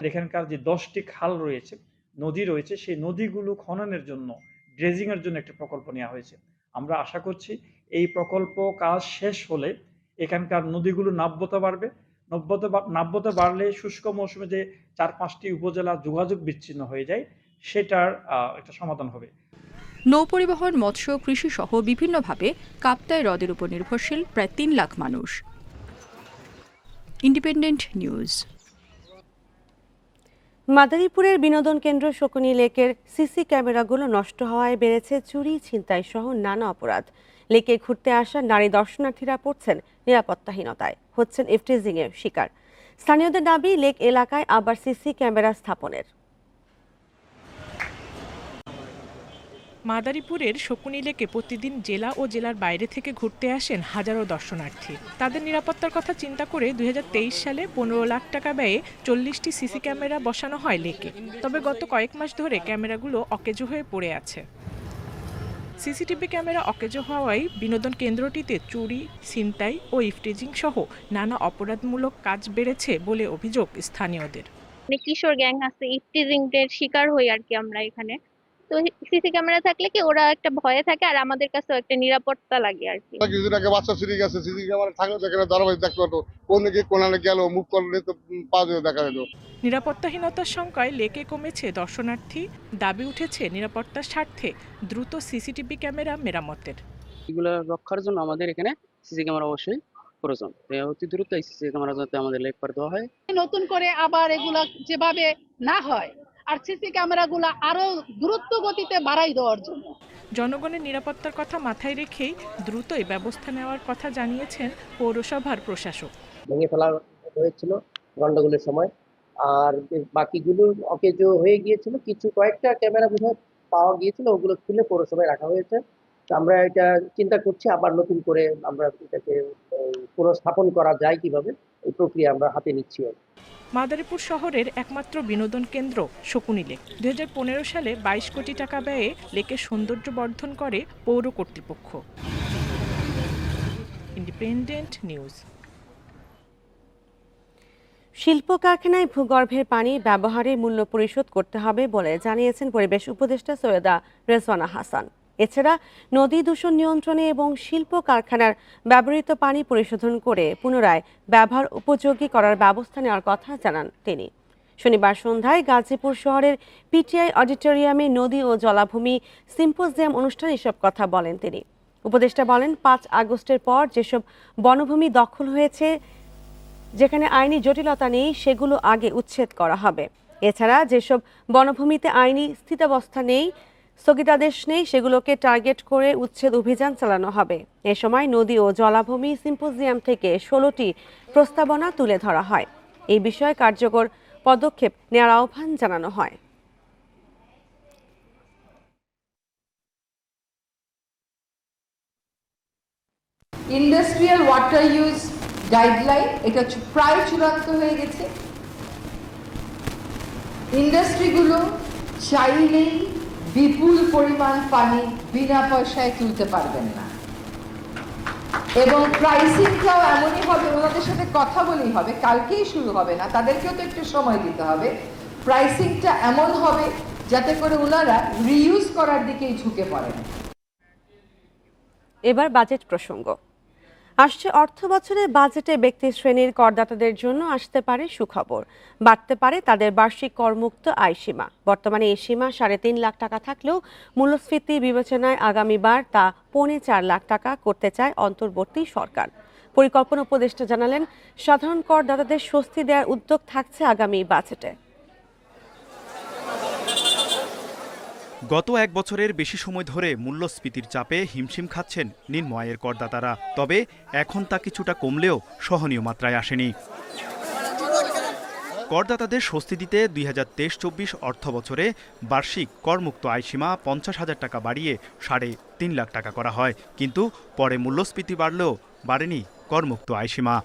এখানকার যে 10টি খাল রয়েছে, নদী রয়েছে, সেই নদীগুলো খননের জন্য, ড্রেজিংয়ের জন্য একটা প্রকল্প নেওয়া হয়েছে। আমরা আশা করছি এই প্রকল্প কাজ শেষ হলে এখানকার নদীগুলো নাব্যতা বাড়বে। নাব্যতা বাড়লে শুষ্ক মৌসুমে যে ৪-৫টি উপজেলা যোগাযোগ বিচ্ছিন্ন হয়ে যায়, সেটার একটা সমাধান হবে। নৌপরিবহন, মৎস্য, কৃষি সহ বিভিন্নভাবে কাপ্তাই হ্রদের উপর নির্ভরশীল প্রায় ৩ লাখ মানুষ। Independent news. মাদারীপুরের বিনোদন কেন্দ্র শকুনি লেকের সিসি ক্যামেরাগুলো নষ্ট হওয়ায় বেড়েছে চুরি, ছিনতাই সহ নানা অপরাধ। লেকে ঘুরতে আসা নারী দর্শনার্থীরা পড়ছেন নিরাপত্তাহীনতায়, হচ্ছেন ইফটিজিংয়ের শিকার। স্থানীয়দের দাবি লেক এলাকায় আবার সিসি ক্যামেরা স্থাপনের। মাদারীপুরের শকুনি লেকে প্রতিদিন জেলা ও জেলার বাইরে থেকে ঘুরতে আসেন হাজারো দর্শনার্থী। তাদের নিরাপত্তার কথা চিন্তা করে ২০২৩ সালে ১৫ লাখ টাকা ব্যয়ে ৪০টি সিসি ক্যামেরা বসানো হয় লেকে। তবে গত কয়েক মাস ধরে ক্যামেরাগুলো অকেজো হয়ে পড়ে আছে। সিসিটিভি ক্যামেরা অকেজো হওয়ায় বিনোদন কেন্দ্রটিতে চুরি, ছিনতাই ও ইফটিজিং সহ নানা অপরাধমূলক কাজ বেড়েছে বলে অভিযোগ স্থানীয়দের। কিশোর গ্যাং আছে, ইফটিজিং এর শিকার হই আর কি আমরা এখানে। তো সিসি ক্যামেরা থাকলে কি ওরা একটা ভয়ে থাকে আর আমাদের কাছেও একটা নিরাপত্তা লাগে আর কি। কিছুদিন আগে বাচ্চা চুরি গেছে, সিসি ক্যামেরা থাকলে সেখানে ধারাবাহিক দেখতে পারতো, কোনে গেল, মুখ করলে তো পা দিয়ে দেখা যেত। নিরাপত্তাহীনতার সংখ্যায় লেকে কমেছে দর্শনার্থী। দাবি উঠেছে নিরাপত্তার স্বার্থে দ্রুত সিসিটিভি ক্যামেরা মেরামতের। এগুলো রক্ষার জন্য আমাদের এখানে সিসি ক্যামেরা অবশ্যই প্রয়োজন। অতি দ্রুত এই সিসি ক্যামেরা যাতে আমাদের লেগ করে দেওয়া হয়। নতুন করে আবার এগুলা যেভাবে না হয় আর সিসি ক্যামেরাগুলো আরো দ্রুত গতিতে বাড়াই দেওয়ার জন্য জনগণের নিরাপত্তার কথা মাথায় রেখেই দ্রুতই ব্যবস্থা নেওয়ার কথা জানিয়েছেন পৌরসভার প্রশাসক। ভেঙে ফেলা হয়েছিল গন্ডগোলের সময়, আর বাকিগুলো অকেজ হয়ে গিয়েছিল। কয়েকটা ক্যামেরা বোধহয় পাওয়া গিয়েছিল, ওগুলো খুলে পৌরসভায় রাখা হয়েছে। তো আমরা এটা চিন্তা করছি আবার নতুন করে আমরা এটাকে পুনঃস্থাপন করা যায় কিভাবে, এই প্রক্রিয়া আমরা হাতে নিচ্ছি। মাদারীপুর শহরের একমাত্র বিনোদন কেন্দ্র শকুনি লেক 2015 সালে 22 কোটি টাকা ব্যয়ে লেকের সৌন্দর্য বর্ধন করে পৌর কর্তৃপক্ষ। Independent news. শিল্প কারখানায় ভূগর্ভের পানি ব্যবহারের মূল্য পরিশোধ করতে হবে বলে জানিয়েছেন পরিবেশ উপদেষ্টা সৈয়দা রেজওয়ানা হাসান। এছাড়া নদী দূষণ নিয়ন্ত্রণে এবং শিল্প কারখানার ব্যবহৃত পানি পরিশোধন করে পুনরায় ব্যবহার উপযোগী করার ব্যবস্থা নেওয়ার কথা জানান তিনি। শনিবার সন্ধ্যায় গাজীপুর শহরের পিটিআই অডিটোরিয়ামে নদী ও জলাভূমি সিম্পোজিয়াম অনুষ্ঠানে এসব কথা বলেন তিনি। উপদেষ্টা বলেন, 5 আগস্টের পর যেসব বনভূমি দখল হয়েছে, যেখানে আইনি জটিলতা নেই, সেগুলো আগে উচ্ছেদ করা হবে। এছাড়া যেসব বনভূমিতে আইনি স্থিতাবস্থা নেই, স্থগিতাদেশ নেই, সেগুলোকে টার্গেট করে উচ্ছেদ অভিযান চালানো হবে। এ সময় নদী ও জলাভূমি সিম্পোজিয়াম থেকে 16টি প্রস্তাবনা তুলে ধরা হয়। এই বিষয়ে কার্যকর পদক্ষেপ নেওয়ার আহ্বান জানানো হয়। ইন্ডাস্ট্রিয়াল ওয়াটার ইউজ গাইডলাইন এটা প্রায় চূড়ান্ত হয়ে গেছে। ইন্ডাস্ট্রিগুলো চাইলেই বিপুল পরিমাণ পানি বিনা পয়সায় তুলতে পারবেন না, এবং প্রাইসিংটাও এমনই হবে, ওনাদের সাথে কথা বলেই হবে, কালকেই শুরু হবে না, তাদেরকেও তো একটু সময় দিতে হবে। প্রাইসিংটা এমন হবে যাতে করে ওনারা রিইউজ করার দিকেই ঝুঁকে পড়েন। এবার বাজেট প্রসঙ্গ। আসছে অর্থ বছরে বাজেটে ব্যক্তি শ্রেণীর করদাতাদের জন্য আসতে পারে সুখবর। বাড়তে পারে তাদের বার্ষিক করমুক্ত আয় সীমা। বর্তমানে এই সীমা 3.5 লাখ টাকা থাকলেও মূল্যস্ফীতি বিবেচনায় আগামীবার তা 4.25 লাখ টাকা করতে চায় অন্তর্বর্তী সরকার। পরিকল্পনা উপদেষ্টা জানালেন, সাধারণ করদাতাদের স্বস্তি দেওয়ার উদ্যোগ থাকছে আগামী বাজেটে। গত 1 বছরের বেশি সময় ধরে মূল্যস্ফীতির চাপে হিমশিম খাচ্ছেন নিম্ন আয়ের করদাতারা। তবে এখন তা কিছুটা কমলেও সহনীয় মাত্রায় আসেনি। করদাতাদের স্বস্তি দিতে 2023-24 অর্থ বছরে বার্ষিক করমুক্ত আয়সীমা 50,000 টাকা বাড়িয়ে 3.5 লাখ টাকা করা হয়। কিন্তু পরে মূল্যস্ফীতি বাড়লেও বাড়েনি করমুক্ত আয়সীমা।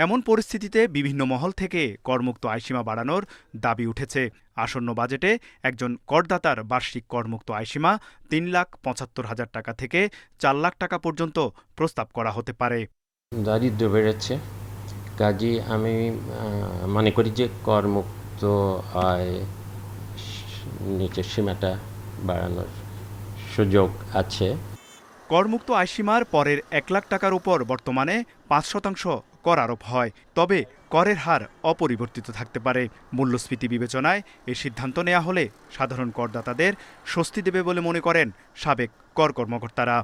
এমন পরিস্থিতিতে বিভিন্ন মহল থেকে করমুক্ত আয়সীমা বাড়ানোর দাবি উঠেছে। আসন্ন বাজেটে একজন করদাতার বার্ষিক করমুক্ত আয়সীমা 3,75,000 টাকা থেকে 4 লাখ টাকা পর্যন্ত প্রস্তাব করা হতে পারে। দারিদ্র্য বেড়েছে, কাজে আমি মনে করি যে করমুক্ত আয় নিচের সীমাটা বাড়ানোর সুযোগ আছে। করমুক্ত আয়সীমার পরের 1 লাখ টাকার উপর বর্তমানে 5% কর আরোপ হয়। তবে করের হার অপরিবর্তিত থাকতে পারে। মূল্যস্ফীতি বিবেচনায় এই সিদ্ধান্ত নেওয়া হলে সাধারণ করদাতাদের স্বস্তি দেবে বলে মনে করেন সাবেক কর কর্মকর্তারা।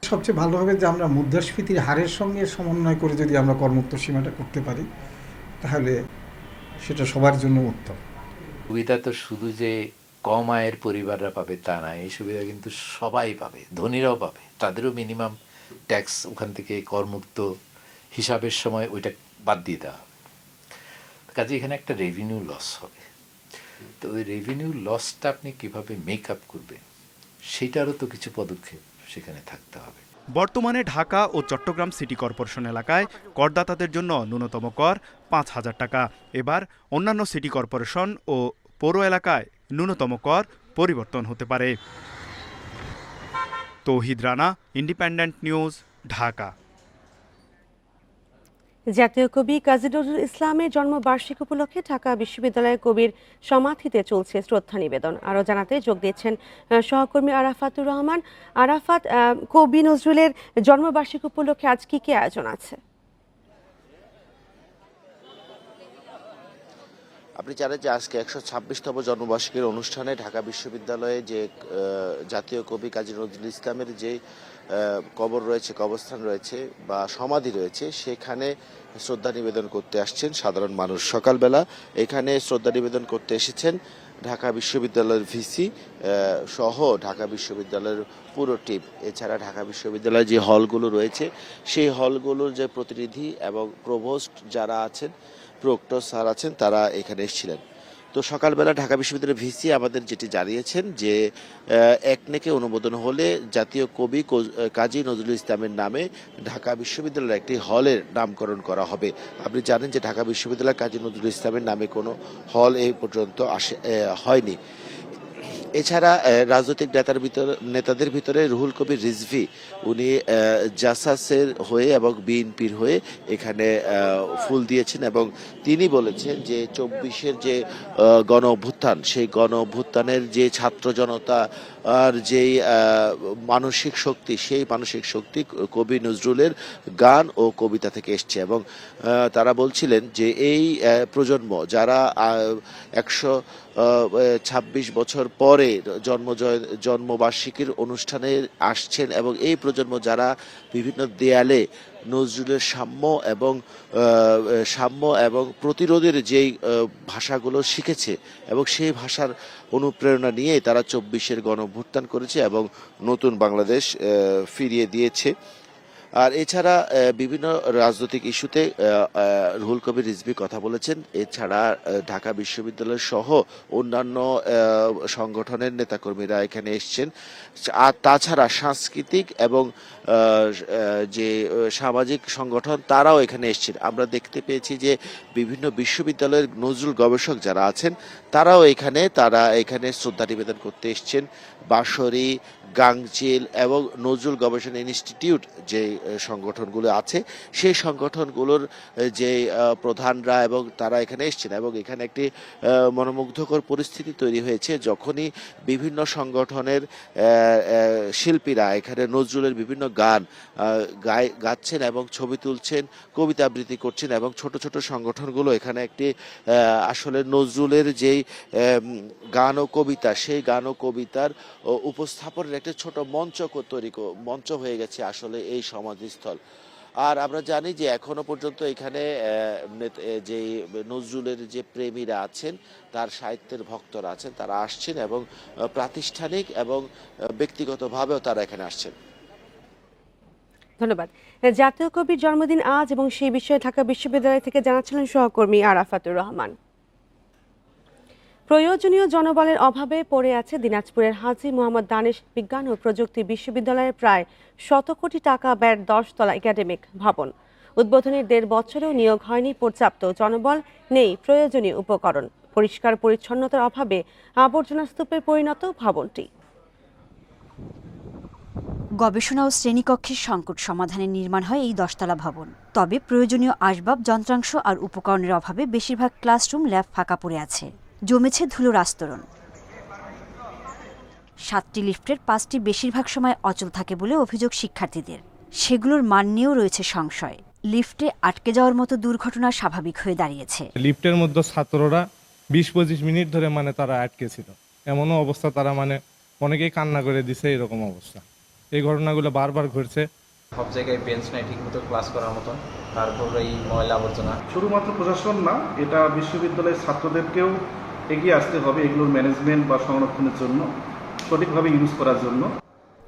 সবচেয়ে ভালো হবে যে আমরা মুদ্রাস্ফীতির হারের সঙ্গে সমন্বয় করে যদি আমরা করমুক্ত সীমাটা করতে পারি, তাহলে সেটা সবার জন্য উত্তম। সুবিধা তো শুধু যে কম আয়ের পরিবাররা পাবে তা না, এই সুবিধা কিন্তু সবাই পাবে, ধনীরাও পাবে। তাদেরও মিনিমাম ট্যাক্স ওখান থেকে করমুক্ত হিসাবের সময় ওইটা বাদ দিয়ে দেওয়া হবে। কাজে এখানে একটা রেভিনিউ লস হবে। তো ওই রেভিনিউ লসটা আপনি কিভাবে মেক আপ করবেন, সেটারও তো কিছু পদক্ষেপ সেখানে থাকতে হবে। বর্তমানে ঢাকা ও চট্টগ্রাম সিটি কর্পোরেশন এলাকায় করদাতাদের জন্য ন্যূনতম কর 5,000 টাকা। এবার অন্যান্য সিটি কর্পোরেশন ও পৌর এলাকায় ন্যূনতম কর পরিবর্তন হতে পারে। তৌহিদ রানা, ইন্ডিপেন্ডেন্ট নিউজ, ঢাকা। জাতীয় কবি কাজী নজরুল ইসলামের জন্মবার্ষিকী উপলক্ষে ঢাকা বিশ্ববিদ্যালয়ের কবির সমাধিতে চলছে শ্রদ্ধা নিবেদন। আরও জানাতে যোগ দিয়েছেন সহকর্মী আরাফাতুর রহমান। আরাফাত, কবি নজরুলের জন্মবার্ষিকী উপলক্ষে আজ কি আয়োজন আছে? আপনি জানেন যে আজকে 126তম জন্মবার্ষিকীর অনুষ্ঠানে ঢাকা বিশ্ববিদ্যালয়ে যে জাতীয় কবি কাজী নজরুল ইসলামের যে কবর রয়েছে, কবরস্থান রয়েছে বা সমাধি রয়েছে, সেখানে শ্রদ্ধা নিবেদন করতে আসছেন সাধারণ মানুষ। সকালবেলা এখানে শ্রদ্ধা নিবেদন করতে এসেছেন ঢাকা বিশ্ববিদ্যালয়ের ভিসি সহ ঢাকা বিশ্ববিদ্যালয়ের পুরো টিম। এছাড়া ঢাকা বিশ্ববিদ্যালয়ের যে হলগুলো রয়েছে সেই হলগুলোর যে প্রতিনিধি এবং প্রভোস্ট যারা আছেন, প্রক্টর স্যার আছেন, তারা এখানে এসেছিলেন। তো সকালবেলা ঢাকা বিশ্ববিদ্যালয়ের ভিসি আমাদের যেটি জানিয়েছেন যে একনেকে অনুমোদন হলে জাতীয় কবি কাজী নজরুল ইসলামের নামে ঢাকা বিশ্ববিদ্যালয়ের একটি হলের নামকরণ করা হবে। আপনি জানেন যে ঢাকা বিশ্ববিদ্যালয় কাজী নজরুল ইসলামের নামে কোনো হল এই পর্যন্ত হয়নি। এছাড়া রাজনৈতিক নেতাদের ভিতরে রুহুল কবির রিজভী, উনি জাসাসের হয়ে এবং বিএনপির হয়ে এখানে ফুল দিয়েছেন এবং তিনি বলেছেন যে 24-এর যে গণ অভ্যুত্থান, সেই গণ অভ্যুত্থানের যে ছাত্র জনতা আর যেই মানসিক শক্তি, সেই মানসিক শক্তি কবি নজরুলের গান ও কবিতা থেকে এসছে এবং তারা বলছিলেন যে এই প্রজন্ম যারা 126 বছর পরে জন্মবার্ষিকীর অনুষ্ঠানে আসছেন এবং এই প্রজন্ম যারা বিভিন্ন দেয়ালে নজরুলের সাম্য এবং প্রতিরোধের যেই ভাষাগুলো শিখেছে এবং সেই ভাষার অনুপ্রেরণা নিয়ে তারা 24-এর গণঅভ্যুত্থান করেছে এবং নতুন বাংলাদেশ ফিরিয়ে দিয়েছে। আর এছাড়া বিভিন্ন রাজনৈতিক ইস্যুতে রুহুল কবির রিজভী কথা বলেছেন। এছাড়া ঢাকা বিশ্ববিদ্যালয় সহ অন্যান্য সংগঠনের নেতাকর্মীরা এখানে এসছেন। আর তাছাড়া সাংস্কৃতিক এবং যে সামাজিক সংগঠন তারাও এখানে এসছেন। আমরা দেখতে পেয়েছি যে বিভিন্ন বিশ্ববিদ্যালয়ের নজরুল গবেষক যারা আছেন তারা এখানে শ্রদ্ধা নিবেদন করতে এসছেন। বাঁশরী, গাংচিল এবং নজরুল গবেষণা ইনস্টিটিউট যে সংগঠনগুলো আছে সেই সংগঠনগুলোর যে প্রধানরা এবং তারা এখানে এসছেন এবং এখানে একটি মনোমুগ্ধকর পরিস্থিতি তৈরি হয়েছে যখনই বিভিন্ন সংগঠনের শিল্পীরা এখানে নজরুলের বিভিন্ন গান গাচ্ছেন এবং ছবি তুলছেন, কবিতা আবৃত্তি করছেন এবং ছোট ছোট সংগঠনগুলো এখানে একটি আসলে নজরুলের যেই গান ও কবিতা, সেই গান ও কবিতার উপস্থাপনের একটা ছোট মঞ্চ হয়ে গেছে আসলে এই সমাধিস্থল। আর আমরা জানি যে এখনো পর্যন্ত এখানে যে নজরুলের যে প্রেমীরা আছেন, তার সাহিত্যের ভক্তরা আছেন, তারা আসছেন এবং প্রাতিষ্ঠানিক এবং ব্যক্তিগতভাবেও তারা এখানে আসছেন। ধন্যবাদ। জাতীয় কবির জন্মদিন আজ এবং সেই বিষয়ে ঢাকা বিশ্ববিদ্যালয় থেকে জানাচ্ছিলেন সহকর্মী আরাফাতুর রহমান। প্রয়োজনীয় জনবলের অভাবে পড়ে আছে দিনাজপুরের হাজী মোহাম্মদ দানেশ বিজ্ঞান ও প্রযুক্তি বিশ্ববিদ্যালয়ের প্রায় 100 কোটি টাকা ব্যয়ের 10 তলা একাডেমিক ভবন। উদ্বোধনের 1.5 বছরেও নিয়োগ হয়নি পর্যাপ্ত জনবল, নেই প্রয়োজনীয় উপকরণ। পরিষ্কার পরিচ্ছন্নতার অভাবে আবর্জনা স্তূপে পরিণত ভবনটি। গবেষণা ও শ্রেণীকক্ষের সংকট সমাধানে নির্মাণ হয় এই 10 তলা ভবন। তবে প্রয়োজনীয় আসবাব, যন্ত্রাংশ আর উপকরণের অভাবে বেশিরভাগ ক্লাসরুম, ল্যাব ফাঁকা পড়ে আছে। জমেছে ধুলোর আস্তরণ। 7টি লিফটের 5টি বেশিরভাগ সময় অচল থাকে বলে অভিযোগ শিক্ষার্থীদের। সেগুলোর মান নিয়েও রয়েছে সংশয়। লিফটে আটকে যাওয়ার মতো দুর্ঘটনা স্বাভাবিক হয়ে দাঁড়িয়েছে। লিফটের মধ্যে ছাত্ররা 20-25 মিনিট ধরে তারা আটকে ছিল, এমনও অবস্থা, তারা অনেকেই কান্না করে দিছে, এরকম অবস্থা। এই ঘটনাগুলো বারবার ঘটছে। সব জায়গায় বেঞ্চ নাই ঠিক মতো ক্লাস করার মতন, তারপর এই ময়লা আবর্জনা। শুধুমাত্র প্রশাসন না, এটা বিশ্ববিদ্যালয়ের ছাত্রদেরকেও এগিয়ে আসতে হবে এগুলোর ম্যানেজমেন্ট বা সংরক্ষণের জন্য, সঠিকভাবে ইউজ করার জন্য।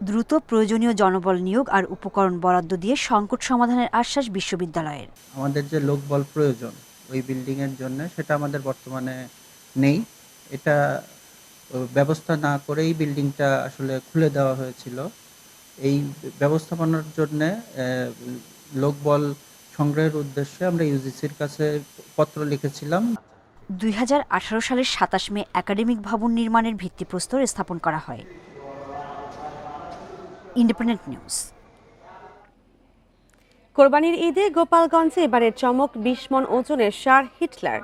দ্রুত প্রয়োজনীয় জনবল নিয়োগ আর উপকরণ বরাদ্দ দিয়ে সংকট সমাধানের আশ্বাস বিশ্ববিদ্যালয়ের। আমাদের যে লোকবল প্রয়োজন ওই বিল্ডিংয়ের জন্য, সেটা আমাদের বর্তমানে নেই। এটা ব্যবস্থা না করেই বিল্ডিংটা আসলে খুলে দেওয়া হয়েছিল। এই ব্যবস্থাপনার জন্য লোকবল সংগ্রহের উদ্দেশ্যে আমরা ইউজিসির কাছে পত্র লিখেছিলাম। 2018 সালের 27 মে একাডেমিক ভবন নির্মাণের ভিত্তিপ্রস্তর স্থাপন করা হয়। Independent news. কোরবানির ঈদে গোপালগঞ্জে এবারের চমক 20 মণ ওজনের ষাঁড় হিটলার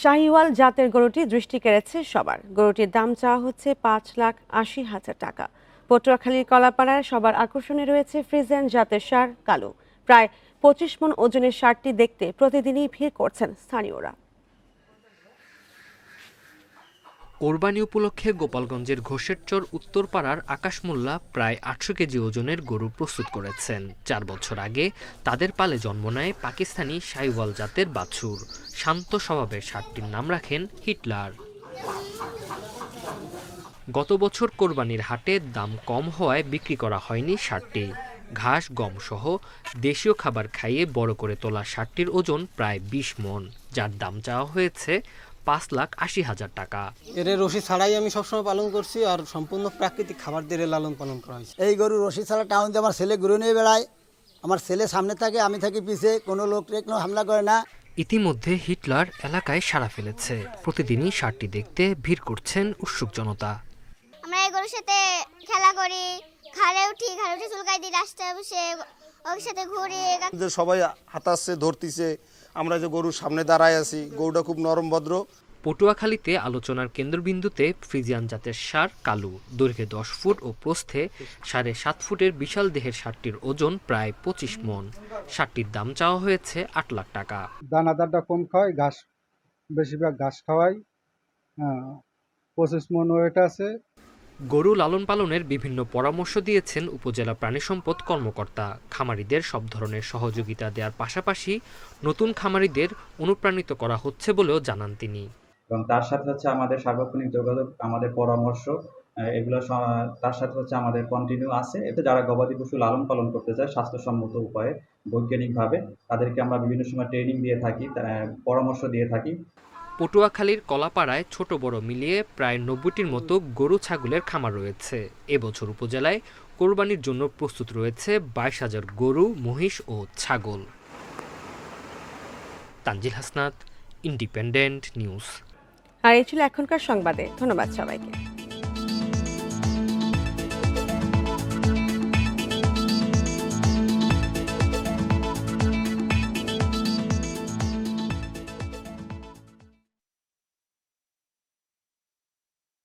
শাহিওয়াল জাতের গরুটি দৃষ্টি কেড়েছে সবার। গরুটির দাম চাওয়া হচ্ছে 5,80,000 টাকা। পটুয়াখালীর কলাপাড়ায় সবার আকর্ষণে রয়েছে ফ্রিজিয়ান জাতের ষাঁড় কালো। প্রায় 25 মণ ওজনের ষাঁড়টি দেখতে প্রতিদিনই ভিড় করছেন স্থানীয়রা। কোরবানি উপলক্ষে গোপালগঞ্জের ঘোষেরচর উত্তরপাড়ার আকাশ মোল্লা প্রায় 800 কেজি ওজনের গরু প্রস্তুত করেছেন। 4 বছর আগে তাদের পালে জন্ম নেয় পাকিস্তানি শাহিওয়াল জাতের বাছুর। শান্ত স্বভাবের ষাটটির নাম রাখেন হিটলার। গত বছর কোরবানির হাটে দাম কম হওয়ায় বিক্রি করা হয়নি ষাটটি। ঘাস গম সহ দেশীয় খাবার খাইয়ে বড় করে তোলা ষাটটির ওজন প্রায় 20 মণ, যার দাম চাওয়া হয়েছে 5,80,000 টাকা। এর রশি ছাড়াই আমি সবসময় পালন করছি, আর সম্পূর্ণ প্রাকৃতিক খাবার দিয়ে লালন পালন করা হয়েছে। এই গরু রশি ছাড়া টাউন আমার ছেলে গরু নিয়ে বেড়ায়, আমার ছেলে সামনে থাকে, আমি থাকি পিছে, কোনো লোক হামলা করে না। ইতিমধ্যে হিটলার এলাকায় সাড়া ফেলেছে। প্রতিদিনই ষাটটি দেখতে ভিড় করছেন উৎসুক জনতা। আমরা এই গরুর সাথে খেলা করি, ঘাড়ে উঠে চুলকাই দিই, রাস্তায় বসে ওর সাথে ঘুরি। সবাই হাতাচ্ছে, ধরতিছে, আমরা যে গরুর সামনে দাঁড়ায় আছি, গরুটা খুব নরম ভদ্র। পটুয়াখালীতে আলোচনার কেন্দ্রবিন্দুতে ফ্রিজিয়ান জাতের ষাঁড় কালু। দৈর্ঘ্যে 10 ফুট ও প্রস্থে 7.5 ফুটের বিশাল দেহের ষাঁড়টির ওজন প্রায় 25 মণ। ষাঁড়টির দাম চাওয়া হয়েছে 8 লাখ টাকা। দানাদারটা কম খাওয়াই, ঘাস বেশিরভাগ ঘাস খাওয়াই, 25 মণ ওয়েট আছে। গরু লালন পালনের বিভিন্ন পরামর্শ দিয়েছেন উপজেলা প্রাণী সম্পদ কর্মকর্তা। খামারিদের সব ধরনের সহযোগিতা দেওয়ার পাশাপাশি নতুন খামারিদের অনুপ্রাণিত করা হচ্ছে বলেও জানান তিনি। এবং তার সাথে হচ্ছে আমাদের সার্বক্ষণিক যোগাযোগ, আমাদের পরামর্শ, এগুলো তার সাথে হচ্ছে আমাদের কন্টিনিউ আছে। এতে যারা গবাদি পশু লালন পালন করতে চায় স্বাস্থ্যসম্মত উপায়ে বৈজ্ঞানিকভাবে, তাদেরকে আমরা বিভিন্ন সময় ট্রেনিং দিয়ে থাকি, পরামর্শ দিয়ে থাকি। পটুয়াখালীর কলাপাড়ায় ছোট বড় মিলিয়ে প্রায় 90টির মতো গরু ছাগলের খামার রয়েছে। এবছর উপজেলায় কোরবানির জন্য প্রস্তুত রয়েছে 22,000 গরু, মহিষ ও ছাগল। Tanjil Hasnat, independent news. আর এই ছিল এখনকার সংবাদে। ধন্যবাদ সবাইকে।